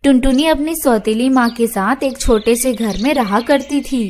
टुनटुनी अपनी सौतेली माँ के साथ एक छोटे से घर में रहा करती थी।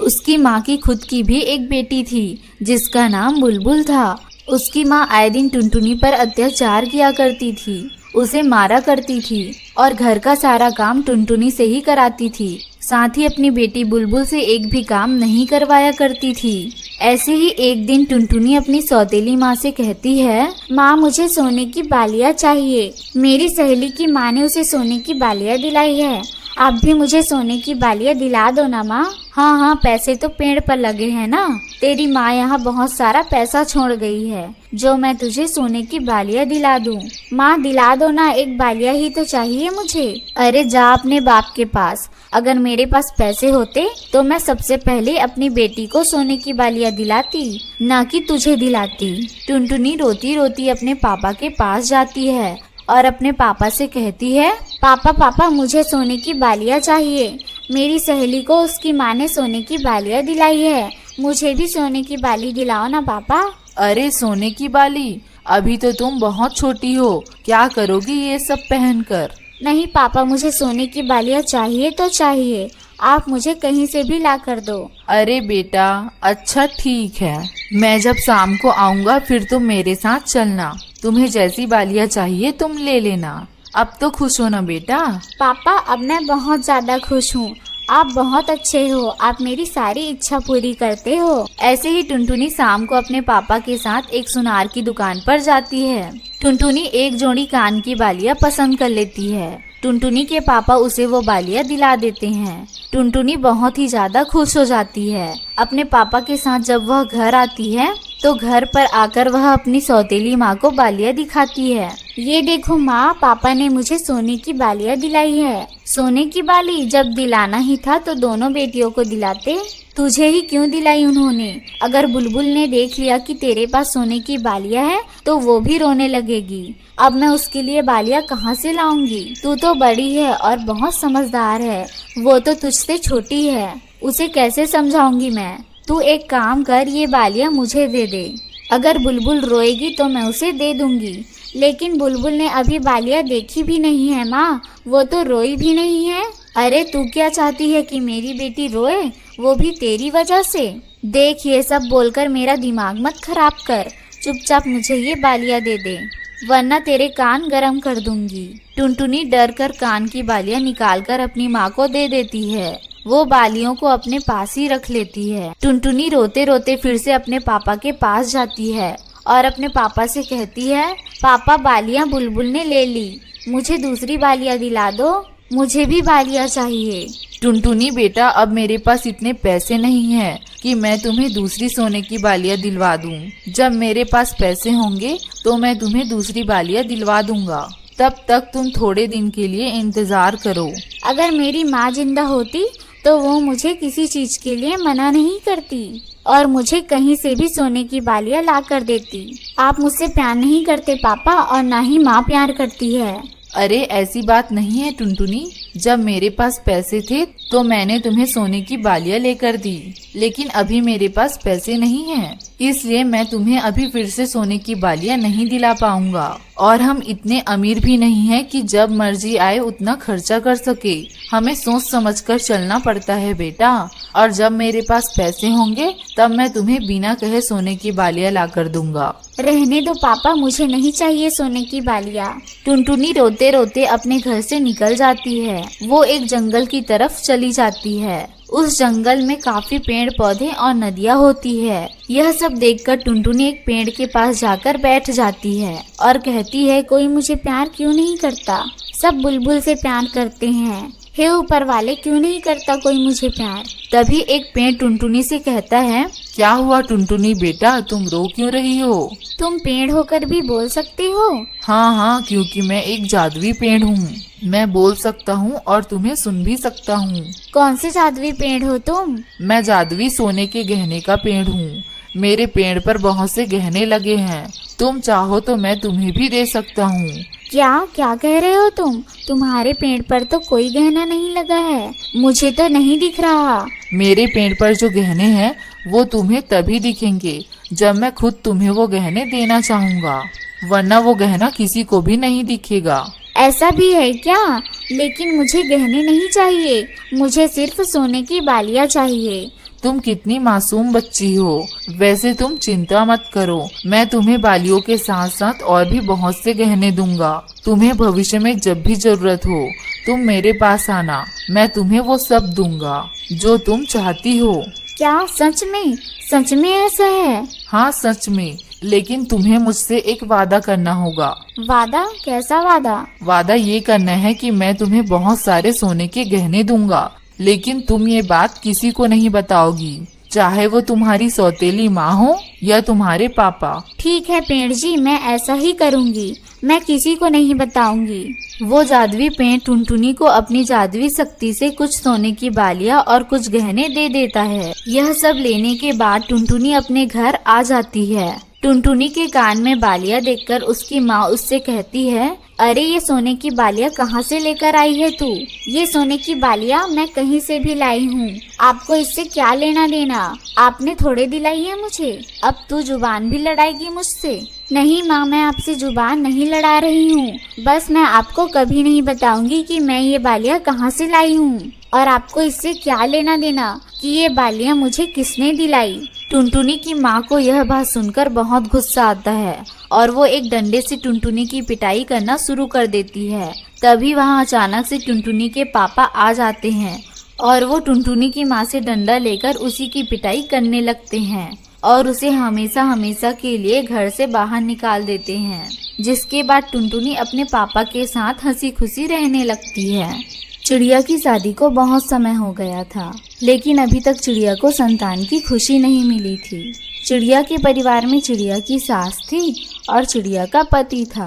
उसकी माँ की खुद की भी एक बेटी थी जिसका नाम बुलबुल था। उसकी माँ आए दिन टुनटुनी पर अत्याचार किया करती थी, उसे मारा करती थी और घर का सारा काम टुनटुनी से ही कराती थी। साथ ही अपनी बेटी बुलबुल से एक भी काम नहीं करवाया करती थी। ऐसे ही एक दिन टुनटुनी अपनी सौतेली माँ से कहती है, माँ मुझे सोने की बालियाँ चाहिए। मेरी सहेली की माँ ने उसे सोने की बालियाँ दिलाई है, आप भी मुझे सोने की बालियाँ दिला दो ना माँ। हाँ हाँ, पैसे तो पेड़ पर लगे हैं ना, तेरी माँ यहाँ बहुत सारा पैसा छोड़ गई है जो मैं तुझे सोने की बालियाँ दिला दूँ। माँ दिला दो ना, एक बालियाँ ही तो चाहिए मुझे। अरे जा अपने बाप के पास, अगर मेरे पास पैसे होते तो मैं सबसे पहले अपनी बेटी को सोने की बालियाँ दिलाती, ना कि तुझे दिलाती। टुनटुनी रोती रोती अपने पापा के पास जाती है और अपने पापा से कहती है, पापा पापा मुझे सोने की बालियाँ चाहिए। मेरी सहेली को उसकी माँ ने सोने की बालियाँ दिलाई है, मुझे भी सोने की बाली दिलाओ ना पापा। अरे सोने की बाली, अभी तो तुम बहुत छोटी हो, क्या करोगी ये सब पहनकर? नहीं पापा, मुझे सोने की बालियाँ चाहिए तो चाहिए, आप मुझे कहीं से भी ला कर दो। अरे बेटा, अच्छा ठीक है, मैं जब शाम को आऊँगा फिर तुम मेरे साथ चलना, तुम्हें जैसी बालियाँ चाहिए तुम ले लेना। अब तो खुश हो ना बेटा? पापा अब मैं बहुत ज्यादा खुश हूँ, आप बहुत अच्छे हो, आप मेरी सारी इच्छा पूरी करते हो। ऐसे ही टुनटुनी शाम को अपने पापा के साथ एक सुनार की दुकान पर जाती है। टुनटुनी एक जोड़ी कान की बालियाँ पसंद कर लेती है। टुनटुनी के पापा उसे वो बालियाँ दिला देते हैं। टुनटुनी बहुत ही ज्यादा खुश हो जाती है। अपने पापा के साथ जब वह घर आती है तो घर पर आकर वह अपनी सौतेली माँ को बालियाँ दिखाती है। ये देखो माँ, पापा ने मुझे सोने की बालियाँ दिलाई है। सोने की बाली? जब दिलाना ही था तो दोनों बेटियों को दिलाते, तुझे ही क्यों दिलाई उन्होंने? अगर बुलबुल ने देख लिया कि तेरे पास सोने की बालियाँ है तो वो भी रोने लगेगी। अब मैं उसके लिए बालियाँ कहाँ से लाऊंगी? तू तो बड़ी है और बहुत समझदार है, वो तो तुझसे छोटी है, उसे कैसे समझाऊंगी मैं? तू एक काम कर, ये बालियाँ मुझे दे दे, अगर बुलबुल रोएगी तो मैं उसे दे दूंगी। लेकिन बुलबुल ने अभी बालियाँ देखी भी नहीं है माँ, वो तो रोई भी नहीं है। अरे तू क्या चाहती है कि मेरी बेटी रोए, वो भी तेरी वजह से? देख, ये सब बोलकर मेरा दिमाग मत खराब कर, चुपचाप मुझे ये बालियाँ दे दे वरना तेरे कान गरम कर दूंगी। टुनटुनी डर कर कान की बालियाँ निकालकर अपनी माँ को दे देती है। वो बालियों को अपने पास ही रख लेती है। टुनटुनी रोते रोते फिर से अपने पापा के पास जाती है और अपने पापा से कहती है, पापा बालियाँ बुलबुल ने ले ली, मुझे दूसरी बालियाँ दिला दो, मुझे भी बालियाँ चाहिए। टुनटुनी बेटा, अब मेरे पास इतने पैसे नहीं हैं कि मैं तुम्हें दूसरी सोने की बालियाँ दिलवा दूं। जब मेरे पास पैसे होंगे तो मैं तुम्हें दूसरी बालियाँ दिलवा दूंगा, तब तक तुम थोड़े दिन के लिए इंतजार करो। अगर मेरी माँ जिंदा होती तो वो मुझे किसी चीज के लिए मना नहीं करती और मुझे कहीं से भी सोने की बालियाँ ला कर देती। आप मुझसे प्यार नहीं करते पापा, और ना ही माँ प्यार करती है। अरे ऐसी बात नहीं है टुनटुनी, जब मेरे पास पैसे थे तो मैंने तुम्हें सोने की बालियाँ लेकर दी, लेकिन अभी मेरे पास पैसे नहीं हैं, इसलिए मैं तुम्हें अभी फिर से सोने की बालियाँ नहीं दिला पाऊंगा। और हम इतने अमीर भी नहीं हैं कि जब मर्जी आए उतना खर्चा कर सके, हमें सोच समझकर चलना पड़ता है बेटा। और जब मेरे पास पैसे होंगे तब मैं तुम्हें बिना कहे सोने की बालियाँ ला कर दूंगा। रहने दो पापा, मुझे नहीं चाहिए सोने की बालियाँ। टुनटुनी रोते रोते अपने घर से निकल जाती है। वो एक जंगल की तरफ चली जाती है। उस जंगल में काफी पेड़ पौधे और नदियाँ होती है। यह सब देखकर टुनटुनी एक पेड़ के पास जाकर बैठ जाती है और कहती है, कोई मुझे प्यार क्यों नहीं करता? सब बुलबुल से प्यार करते हैं, हे ऊपर वाले क्यों नहीं करता कोई मुझे प्यार? तभी एक पेड़ टुनटुनी से कहता है, क्या हुआ टुनटुनी बेटा, तुम रो क्यों रही हो? तुम पेड़ होकर भी बोल सकते हो? हाँ हाँ, क्योंकि मैं एक जादुई पेड़ हूँ, मैं बोल सकता हूँ और तुम्हें सुन भी सकता हूँ। कौन से जादुई पेड़ हो तुम? मैं जादुई सोने के गहने का पेड़ हूँ। मेरे पेड़ पर बहुत से गहने लगे हैं, तुम चाहो तो मैं तुम्हें भी दे सकता हूँ। क्या क्या कह रहे हो तुम? तुम्हारे पेड़ पर तो कोई गहना नहीं लगा है, मुझे तो नहीं दिख रहा। मेरे पेड़ पर जो गहने हैं वो तुम्हें तभी दिखेंगे जब मैं खुद तुम्हें वो गहने देना चाहूँगा, वरना वो गहना किसी को भी नहीं दिखेगा। ऐसा भी है क्या? लेकिन मुझे गहने नहीं चाहिए, मुझे सिर्फ सोने की बालियां चाहिए। तुम कितनी मासूम बच्ची हो। वैसे तुम चिंता मत करो, मैं तुम्हें बालियों के साथ साथ और भी बहुत से गहने दूंगा। तुम्हें भविष्य में जब भी जरूरत हो तुम मेरे पास आना, मैं तुम्हें वो सब दूंगा जो तुम चाहती हो। क्या सच में? सच में ऐसा है? हाँ सच में, लेकिन तुम्हें मुझसे एक वादा करना होगा। वादा? कैसा वादा? वादा ये करना है कि मैं तुम्हें बहुत सारे सोने के गहने दूंगा, लेकिन तुम ये बात किसी को नहीं बताओगी, चाहे वो तुम्हारी सौतेली माँ हो या तुम्हारे पापा। ठीक है पेड़ जी, मैं ऐसा ही करूँगी, मैं किसी को नहीं बताऊंगी। वो जादुई पेड़ टुनटुनी को अपनी जादुई शक्ति से कुछ सोने की बालियां और कुछ गहने दे देता है। यह सब लेने के बाद टुनटुनी अपने घर आ जाती है। टुनटुनी के कान में बालियां देखकर उसकी माँ उससे कहती है, अरे ये सोने की बालियां कहाँ से लेकर आई है तू? ये सोने की बालियां मैं कहीं से भी लाई हूँ, आपको इससे क्या लेना देना? आपने थोड़े दिलाई है मुझे, अब तू जुबान भी लड़ाएगी मुझसे? नहीं माँ, मैं आपसे जुबान नहीं लड़ा रही हूँ, बस मैं आपको कभी नहीं बताऊंगी कि मैं ये बालियां कहाँ से लाई हूँ और आपको इससे क्या लेना देना कि ये बालियां मुझे किसने दिलाई। टुनटुनी की माँ को यह बात सुनकर बहुत गुस्सा आता है और वो एक डंडे से टुनटुनी की पिटाई करना शुरू कर देती है। तभी वहाँ अचानक से टुनटुनी के पापा आ जाते हैं और वो टुनटुनी की माँ से डंडा लेकर उसी की पिटाई करने लगते हैं और उसे हमेशा हमेशा के लिए घर से बाहर निकाल देते हैं। जिसके बाद टुनटुनी अपने पापा के साथ हंसी खुशी रहने लगती है। चिड़िया की शादी को बहुत समय हो गया था, लेकिन अभी तक चिड़िया को संतान की खुशी नहीं मिली थी। चिड़िया के परिवार में चिड़िया की सास थी और चिड़िया का पति था।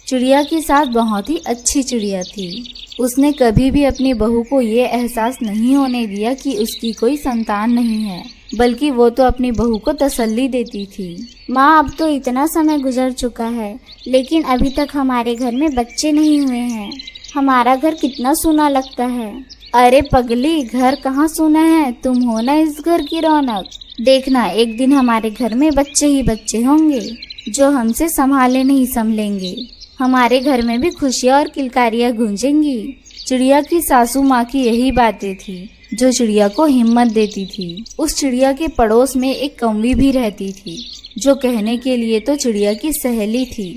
चिड़िया की सास बहुत ही अच्छी चिड़िया थी। उसने कभी भी अपनी बहू को ये एहसास नहीं होने दिया कि उसकी कोई संतान नहीं है, बल्कि वो तो अपनी बहू को तसल्ली देती थी। माँ, अब तो इतना समय गुजर चुका है, लेकिन अभी तक हमारे घर में बच्चे नहीं हुए हैं। हमारा घर कितना सूना लगता है। अरे पगली, घर कहाँ सूना है, तुम हो ना इस घर की रौनक। देखना, एक दिन हमारे घर में बच्चे ही बच्चे होंगे जो हमसे संभाले नहीं संभलेंगे। हमारे घर में भी खुशियाँ और किलकारियाँ गूंजेंगी। चिड़िया की सासू माँ की यही बातें थी जो चिड़िया को हिम्मत देती थी। उस चिड़िया के पड़ोस में एक कौवी भी रहती थी जो कहने के लिए तो चिड़िया की सहेली थी,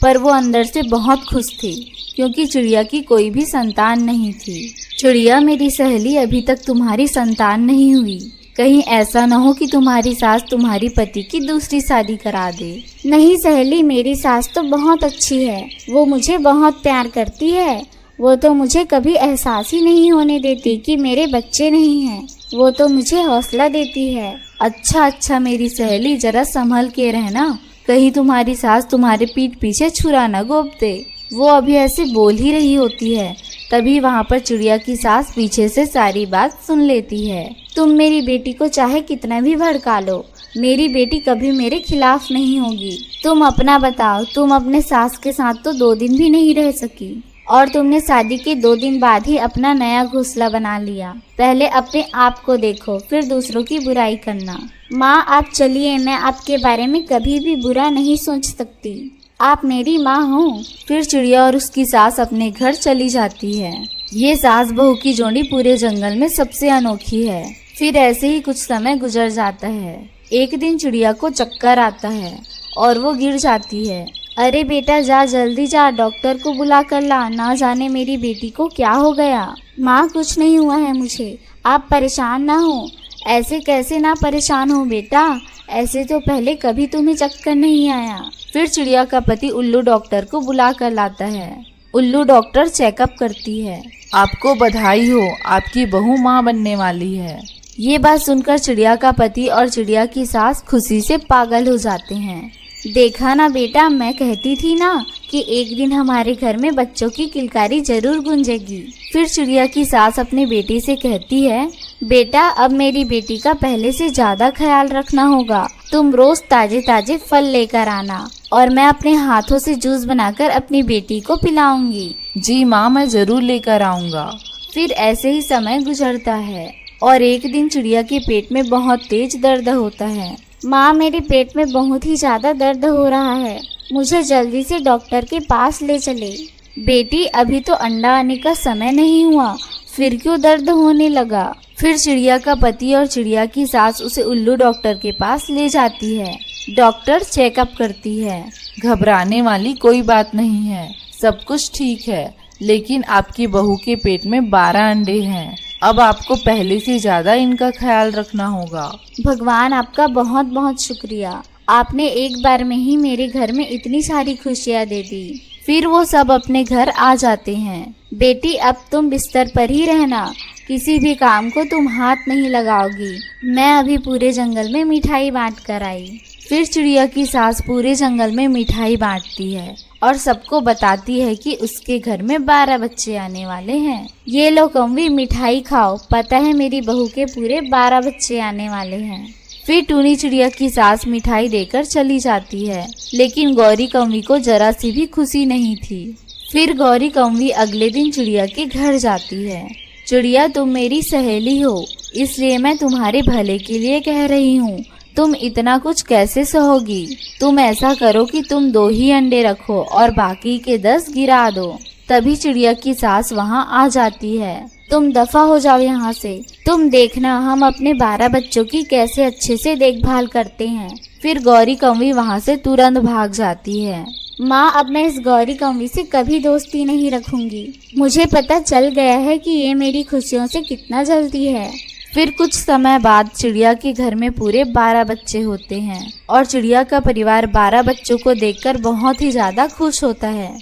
पर वो अंदर से बहुत खुश थी क्योंकि चिड़िया की कोई भी संतान नहीं थी। चिड़िया, मेरी सहेली, अभी तक तुम्हारी संतान नहीं हुई। कहीं ऐसा न हो कि तुम्हारी सास तुम्हारी पति की दूसरी शादी करा दे। नहीं सहेली, मेरी सास तो बहुत अच्छी है, वो मुझे बहुत प्यार करती है। वो तो मुझे कभी एहसास ही नहीं होने देती कि मेरे बच्चे नहीं हैं। वो तो मुझे हौसला देती है। अच्छा मेरी सहेली, जरा संभल के रहना, कहीं तुम्हारी सास तुम्हारे पीठ पीछे छुरा न गोप दे। वो अभी ऐसे बोल ही रही होती है, तभी वहाँ पर चिड़िया की सास पीछे से सारी बात सुन लेती है। तुम मेरी बेटी को चाहे कितना भी भड़का लो, मेरी बेटी कभी मेरे खिलाफ नहीं होगी। तुम अपना बताओ, तुम अपने सास के साथ तो 2 दिन भी नहीं रह सकी और तुमने शादी के 2 दिन बाद ही अपना नया घोंसला बना लिया। पहले अपने आप को देखो, फिर दूसरों की बुराई करना। माँ, आप चलिए, मैं आपके बारे में कभी भी बुरा नहीं सोच सकती। आप मेरी माँ हो। फिर चिड़िया और उसकी सास अपने घर चली जाती है। ये सास बहू की जोड़ी पूरे जंगल में सबसे अनोखी है। फिर ऐसे ही कुछ समय गुजर जाता है। एक दिन चिड़िया को चक्कर आता है और वो गिर जाती है। अरे बेटा, जा जल्दी जा, डॉक्टर को बुला कर ला, ना जाने मेरी बेटी को क्या हो गया। माँ, कुछ नहीं हुआ है मुझे, आप परेशान ना हो। ऐसे कैसे ना परेशान हो बेटा, ऐसे तो पहले कभी तुम्हें चक्कर नहीं आया। फिर चिड़िया का पति उल्लू डॉक्टर को बुला कर लाता है। उल्लू डॉक्टर चेकअप करती है। आपको बधाई हो, आपकी बहू माँ बनने वाली है। ये बात सुनकर चिड़िया का पति और चिड़िया की सास खुशी से पागल हो जाते हैं। देखा ना बेटा, मैं कहती थी ना कि एक दिन हमारे घर में बच्चों की किलकारी जरूर गूंजेगी। फिर चिड़िया की सास अपने बेटे से कहती है, बेटा, अब मेरी बेटी का पहले से ज्यादा ख्याल रखना होगा। तुम रोज ताजे ताजे फल लेकर आना और मैं अपने हाथों से जूस बनाकर अपनी बेटी को पिलाऊंगी। जी माँ, मैं जरूर लेकर आऊँगा। फिर ऐसे ही समय गुजरता है और एक दिन चिड़िया के पेट में बहुत तेज दर्द होता है। माँ, मेरे पेट में बहुत ही ज्यादा दर्द हो रहा है, मुझे जल्दी से डॉक्टर के पास ले चले। बेटी अभी तो अंडा आने का समय नहीं हुआ, फिर क्यों दर्द होने लगा। फिर चिड़िया का पति और चिड़िया की सास उसे उल्लू डॉक्टर के पास ले जाती है। डॉक्टर चेकअप करती है। घबराने वाली कोई बात नहीं है, सब कुछ ठीक है, लेकिन आपकी बहू के पेट में 12 अंडे हैं। अब आपको पहले से ज्यादा इनका ख्याल रखना होगा। भगवान आपका बहुत बहुत शुक्रिया, आपने एक बार में ही मेरे घर में इतनी सारी खुशियाँ दे दी। फिर वो सब अपने घर आ जाते हैं। बेटी अब तुम बिस्तर पर ही रहना, किसी भी काम को तुम हाथ नहीं लगाओगी। मैं अभी पूरे जंगल में मिठाई बांट कर आई। फिर चिड़िया की सास पूरे जंगल में मिठाई बांटती है और सबको बताती है कि उसके घर में 12 बच्चे आने वाले हैं। ये लो कौवी, मिठाई खाओ, पता है मेरी बहू के पूरे 12 बच्चे आने वाले हैं। फिर टूनी चिड़िया की सास मिठाई देकर चली जाती है, लेकिन गौरी कौवी को जरा सी भी खुशी नहीं थी। फिर गौरी कौवी अगले दिन चिड़िया के घर जाती है। चिड़िया, तुम मेरी सहेली हो, इसलिए मैं तुम्हारे भले के लिए कह रही हूँ। तुम इतना कुछ कैसे सहोगी? तुम ऐसा करो कि तुम 2 ही अंडे रखो और बाकी के 10 गिरा दो। तभी चिड़िया की सास वहाँ आ जाती है। तुम दफा हो जाओ यहाँ से, तुम देखना हम अपने 12 बच्चों की कैसे अच्छे से देखभाल करते हैं। फिर गौरी कौवी वहाँ से तुरंत भाग जाती है। माँ, अब मैं इस गौरी कौवी से कभी दोस्ती नहीं रखूंगी। मुझे पता चल गया है कि ये मेरी खुशियों से कितना जलती है। फिर कुछ समय बाद चिड़िया के घर में पूरे 12 बच्चे होते हैं और चिड़िया का परिवार 12 बच्चों को देखकर बहुत ही ज्यादा खुश होता है।